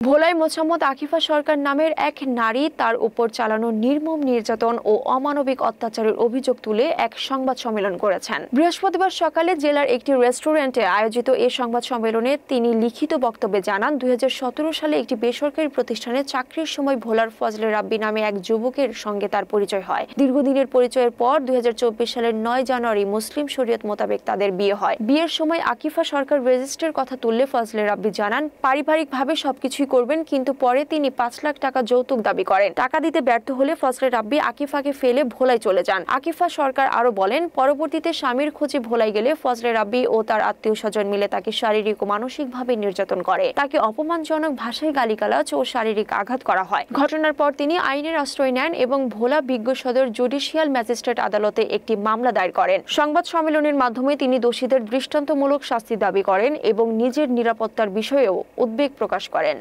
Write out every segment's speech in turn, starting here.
ভোলায় মোছাম্মদ আকিফা সরকার নামের এক নারী তার উপর চালানো নির্মম নির্যাতন ও অমানবিক অত্যাচারের অভিযোগ তুলে এক সংবাদ সম্মেলন করেছেন। বৃহস্পতিবার সকালে জেলার একটি রেস্টুরেন্টে আয়োজিত এই সংবাদ সম্মেলনে তিনি লিখিত বক্তব্যে জানান, ২০১৭ সালে একটি বেসরকারি প্রতিষ্ঠানে চাকরির সময় ভোলার ফজলে রাব্বি নামে এক যুবকের সঙ্গে তার পরিচয় হয়। দীর্ঘদিনের পরিচয়ের পর ২০২৪ সালের ৯ জানুয়ারি মুসলিম শরীয়ত মোতাবেক তাদের বিয়ে হয়। বিয়ের সময় আকিফা সরকার রেজিস্ট্রির কথা তুললে ফজলে রাব্বি জানান, পারিবারিকভাবে সবকিছু করবেন, কিন্তু পরে তিনি ৫ লাখ টাকা যৌতুক দাবি করেন। টাকা দিতে ব্যর্থ হলে ফজলে রাব্বি আকিফাকে ফেলে ভোলায় চলে যান। আকিফা সরকার আরো বলেন, পরবর্তীতে স্বামীর খোঁজে ভোলায় গেলে ফজলে রাব্বি ও তার আত্মীয়-স্বজন মিলে তাকে শারীরিক ও মানসিকভাবে নির্যাতন করে। তাকে অপমানজনক ভাষায় গালিগালাজ ও শারীরিক আঘাত করা হয়। ঘটনার পর তিনি আইনের আশ্রয় নেন এবং ভোলা বিজ্ঞ সদর জুডিশিয়াল ম্যাজিস্ট্রেট আদালতে একটি মামলা দায়ের করেন। সংবাদ সম্মেলনের মাধ্যমে তিনি দোষীদের দৃষ্টান্তমূলক শাস্তি দাবি করেন এবং নিজের নিরাপত্তার বিষয়েও উদ্বেগ প্রকাশ করেন।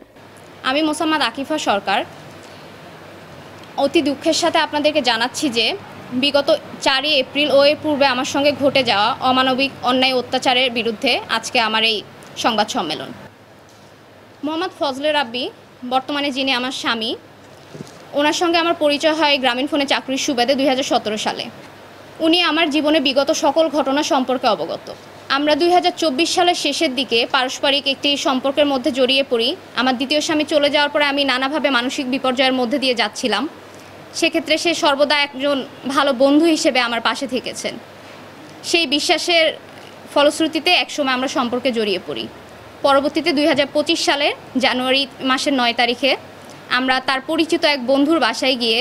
আমি মোছাম্মদ আকিফা সরকার অতি দুঃখের সাথে আপনাদেরকে জানাচ্ছি যে বিগত ৪ এপ্রিল ও এর পূর্বে আমার সঙ্গে ঘটে যাওয়া অমানবিক অন্যায় অত্যাচারের বিরুদ্ধে আজকে আমার এই সংবাদ সম্মেলন। মোহাম্মদ ফজলে রাব্বি বর্তমানে যিনি আমার স্বামী, ওনার সঙ্গে আমার পরিচয় হয় গ্রামীণ ফোনে চাকরির সুবাদে ২০১৭ সালে। উনি আমার জীবনে বিগত সকল ঘটনা সম্পর্কে অবগত। আমরা ২০২৪ সালের শেষের দিকে পারস্পরিক একটি সম্পর্কের মধ্যে জড়িয়ে পড়ি। আমার দ্বিতীয় স্বামী চলে যাওয়ার পরে আমি নানাভাবে মানসিক বিপর্যয়ের মধ্যে দিয়ে যাচ্ছিলাম। সেক্ষেত্রে সে সর্বদা একজন ভালো বন্ধু হিসেবে আমার পাশে থেকেছেন। সেই বিশ্বাসের ফলশ্রুতিতে একসময় আমরা সম্পর্কে জড়িয়ে পড়ি। পরবর্তীতে ২০২৫ সালের জানুয়ারি মাসের ৯ তারিখে আমরা তার পরিচিত এক বন্ধুর বাসায় গিয়ে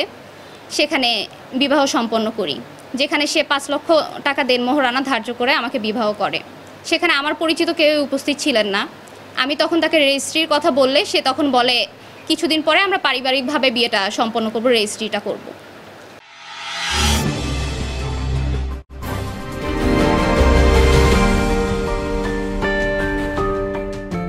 সেখানে বিবাহ সম্পন্ন করি, যেখানে সে ৫ লক্ষ টাকা দেনমোহরানা ধার্য করে আমাকে বিবাহ করে। সেখানে আমার পরিচিত কেউ উপস্থিত ছিলেন না। আমি তখন তাকে রেজিস্ট্রির কথা বললে সে তখন বলে, কিছুদিন পরে আমরা পারিবারিকভাবে বিয়েটা সম্পন্ন করব, রেজিস্ট্রিটা করব।